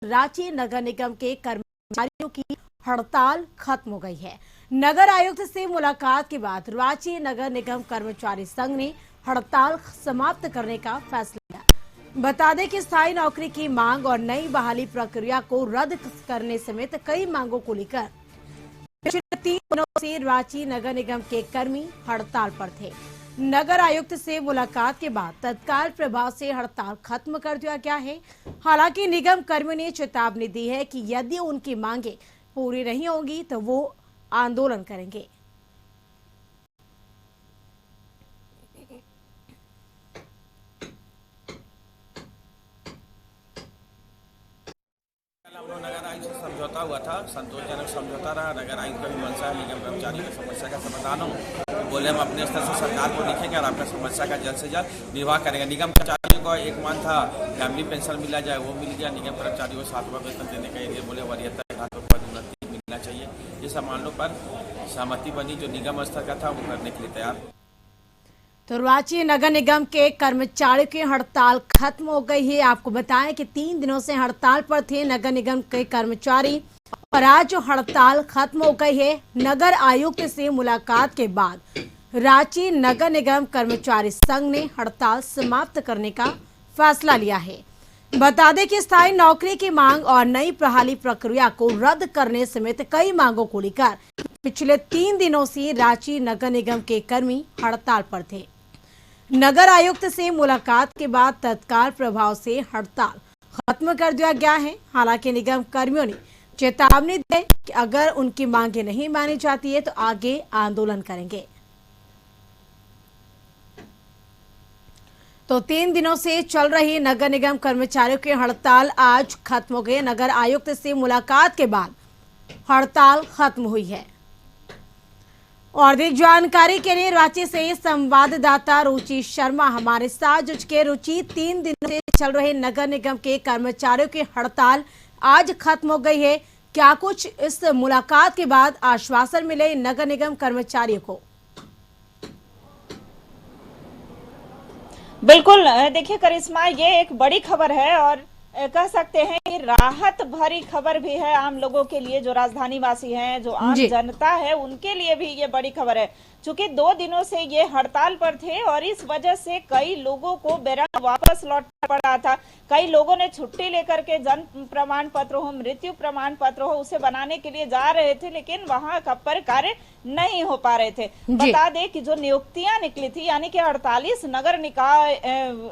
रांची नगर निगम के कर्मचारियों की हड़ताल खत्म हो गई है। नगर आयुक्त से मुलाकात के बाद रांची नगर निगम कर्मचारी संघ ने हड़ताल समाप्त करने का फैसला लिया। बता दें कि स्थायी नौकरी की मांग और नई बहाली प्रक्रिया को रद्द करने समेत कई मांगों को लेकर पिछले 3 दिनों से रांची नगर निगम के कर्मी हड़ताल पर थे। नगर आयुक्त से मुलाकात के बाद तत्काल प्रभाव से हड़ताल खत्म कर दिया गया है। हालांकि निगम कर्मियों ने चेतावनी दी है कि यदि उनकी मांगे पूरी नहीं होंगी तो वो आंदोलन करेंगे। हम लोग नगर आयुक्त से समझौता हुआ था, संतोषजनक समझौता रहा। नगर आयुक्त का भी मंशा है निगम कर्मचारियों की समस्या का समाधान हो। बोले हम अपने स्तर से सरकार को लिखेंगे और आपका समस्या का जल्द से जल्द निर्वाह करेंगे। निगम कर्मचारियों को एक मांग था फैमिली पेंशन मिला जाए, वो मिल गया। निगम कर्मचारियों को 7वां वेतन देने का एरिया बोले वरीयता घाटों पर उन्नति मिलना चाहिए। ये सब मामलों पर सहमति बनी, जो निगम स्तर का था वो करने के लिए तैयार। तो रांची नगर निगम के कर्मचारियों की हड़ताल खत्म हो गई है। आपको बताएं कि 3 दिनों से हड़ताल पर थे नगर निगम के कर्मचारी और आज हड़ताल खत्म हो गई है। नगर आयुक्त से मुलाकात के बाद रांची नगर निगम कर्मचारी संघ ने हड़ताल समाप्त करने का फैसला लिया है। बता दें कि स्थायी नौकरी की मांग और नई बहाली प्रक्रिया को रद्द करने समेत कई मांगों को लेकर पिछले 3 दिनों से रांची नगर निगम के कर्मी हड़ताल पर थे। नगर आयुक्त से मुलाकात के बाद तत्काल प्रभाव से हड़ताल खत्म कर दिया गया है। हालांकि निगम कर्मियों ने चेतावनी दी कि अगर उनकी मांगे नहीं मानी जाती है तो आगे आंदोलन करेंगे। तो 3 दिनों से चल रही नगर निगम कर्मचारियों की हड़ताल आज खत्म हो गई। नगर आयुक्त से मुलाकात के बाद हड़ताल खत्म हुई है। और अधिक जानकारी के लिए रांची से संवाददाता रुचि शर्मा हमारे साथ जुड़ के। रुचि, 3 दिनों से चल रहे नगर निगम के कर्मचारियों की हड़ताल आज खत्म हो गई है। क्या कुछ इस मुलाकात के बाद आश्वासन मिले नगर निगम कर्मचारियों को? बिल्कुल, देखिए करिश्मा, ये एक बड़ी खबर है और कह सकते हैं कि राहत भरी खबर भी है आम लोगों के लिए। जो राजधानी वासी हैं, जो आम जनता है, उनके लिए भी ये बड़ी खबर है। चूंकि 2 दिनों से ये हड़ताल पर थे और इस वजह से कई लोगों को बेरंग वापस लौटना पड़ रहा था। कई लोगों ने छुट्टी लेकर के जन्म प्रमाण पत्र हो, मृत्यु प्रमाण पत्र हो, उसे बनाने के लिए जा रहे थे, लेकिन वहां पर कार्य नहीं हो पा रहे थे। बता दें कि जो नियुक्तियां निकली थी, यानी कि 48 नगर निकाय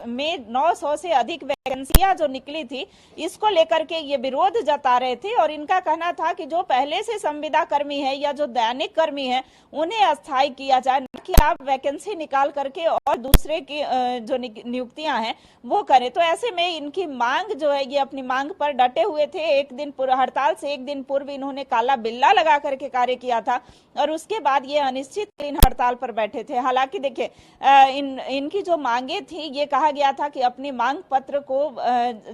में 900 से अधिक वैकेंसियां जो निकली थी, इसको लेकर के ये विरोध जता रहे थे। और इनका कहना था कि जो पहले से संविदा कर्मी है या जो दैनिक कर्मी है, उन्हें अस्थायी किया जाए, न कि आप वैकेंसी निकाल करके और दूसरे की जो नियुक्तियां हैं वो करें। तो ऐसे में इनकी मांग जो है, ये अपनी मांग पर डटे हुए थे। एक दिन हड़ताल से एक दिन पूर्व इन्होंने काला बिल्ला लगा करके कार्य किया था और उसके बाद ये अनिश्चितकालीन हड़ताल पर बैठे थे। हालांकि देखिए, इनकी जो मांगे थी, ये कहा गया था कि अपनी मांग पत्र को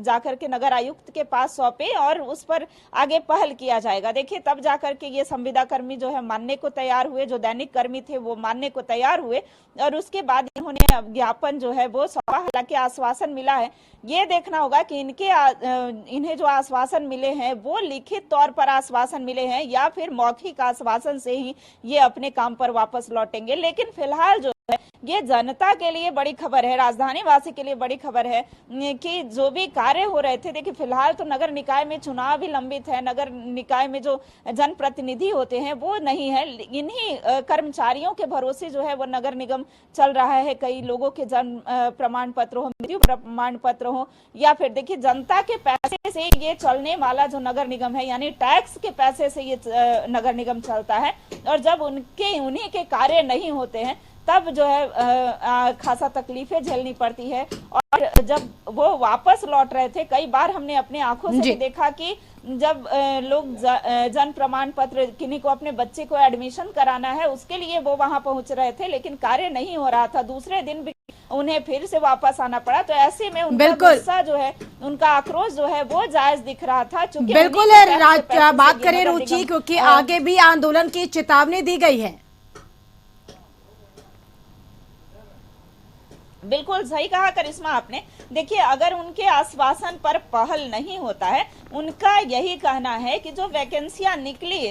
जाकर के नगर आयुक्त के पास सौंपे और उस पर आगे पहल किया जाएगा। देखिए, तब जाकर के ये संविदा कर्मी जो है मानने को तैयार हुए, जो दैनिक कर्मी थे वो मानने को तैयार हुए और उसके बाद इन्होंने ज्ञापन जो है वो सौंपा। हालांकि आश्वासन मिला है, ये देखना होगा कि इन्हें जो आश्वासन मिले हैं वो लिखित तौर पर आश्वासन मिले हैं या फिर मौखिक आश्वासन से ही ये अपने काम पर वापस लौटेंगे। लेकिन फिलहाल जो है ये जनता के लिए बड़ी खबर है, राजधानी वासी के लिए बड़ी खबर है कि जो भी कार्य हो रहे थे, देखिए फिलहाल तो नगर निकाय में चुनाव भी लंबित है। नगर निकाय में जो जनप्रतिनिधि होते हैं वो नहीं है, इन्हीं कर्मचारियों के भरोसे जो है वो नगर निगम चल रहा है। कई लोगों के जन्म प्रमाण पत्र हो, मृत्यु प्रमाण पत्र हो, या फिर देखिए जनता के पैसे से ये चलने वाला जो नगर निगम है, यानी टैक्स के पैसे से ये नगर निगम चलता है। और जब उन्हीं के कार्य नहीं होते हैं तब जो है खासा तकलीफें झेलनी पड़ती है। और जब वो वापस लौट रहे थे, कई बार हमने अपने आंखों से भी देखा कि जब लोग जन्म प्रमाण पत्र, किन्हीं को अपने बच्चे को एडमिशन कराना है, उसके लिए वो वहां पहुंच रहे थे, लेकिन कार्य नहीं हो रहा था। दूसरे दिन भी उन्हें फिर से वापस आना पड़ा। तो ऐसे में उनका गुस्सा जो है, उनका आक्रोश जो है वो जायज दिख रहा था। बिल्कुल बात करें रुचि, क्योंकि आगे भी आंदोलन की चेतावनी दी गई है। बिल्कुल सही कहा करिश्मा आपने। देखिए, अगर उनके आश्वासन पर पहल नहीं होता है, उनका यही कहना है कि जो वैकेंसियां निकली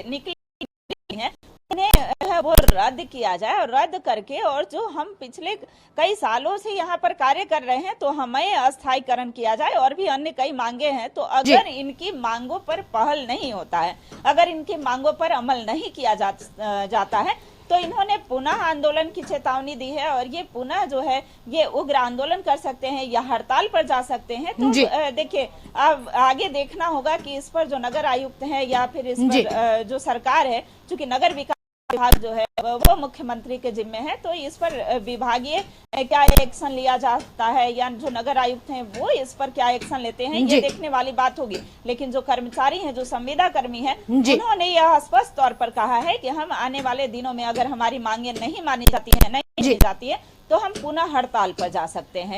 हैं उन्हें वो रद्द किया जाए, और रद्द करके, और जो हम पिछले कई सालों से यहाँ पर कार्य कर रहे हैं तो हमें अस्थायीकरण किया जाए, और भी अन्य कई मांगे हैं। तो अगर इनकी मांगों पर पहल नहीं होता है, अगर इनकी मांगों पर अमल नहीं किया जाता है, तो इन्होंने पुनः आंदोलन की चेतावनी दी है, और ये पुनः जो है ये उग्र आंदोलन कर सकते हैं या हड़ताल पर जा सकते हैं। तो देखिए, अब आगे देखना होगा कि इस पर जो नगर आयुक्त हैं या फिर इस पर जो सरकार है, चूंकि नगर विकास विभाग जो है वो मुख्यमंत्री के जिम्मे है, तो इस पर विभागीय क्या एक्शन लिया जाता है या जो नगर आयुक्त हैं वो इस पर क्या एक्शन लेते हैं, ये देखने वाली बात होगी। लेकिन जो कर्मचारी हैं, जो संविदा कर्मी हैं, उन्होंने यह स्पष्ट तौर पर कहा है कि हम आने वाले दिनों में अगर हमारी मांगे नहीं मानी जाती है, नहीं जाती है, तो हम पुनः हड़ताल पर जा सकते हैं।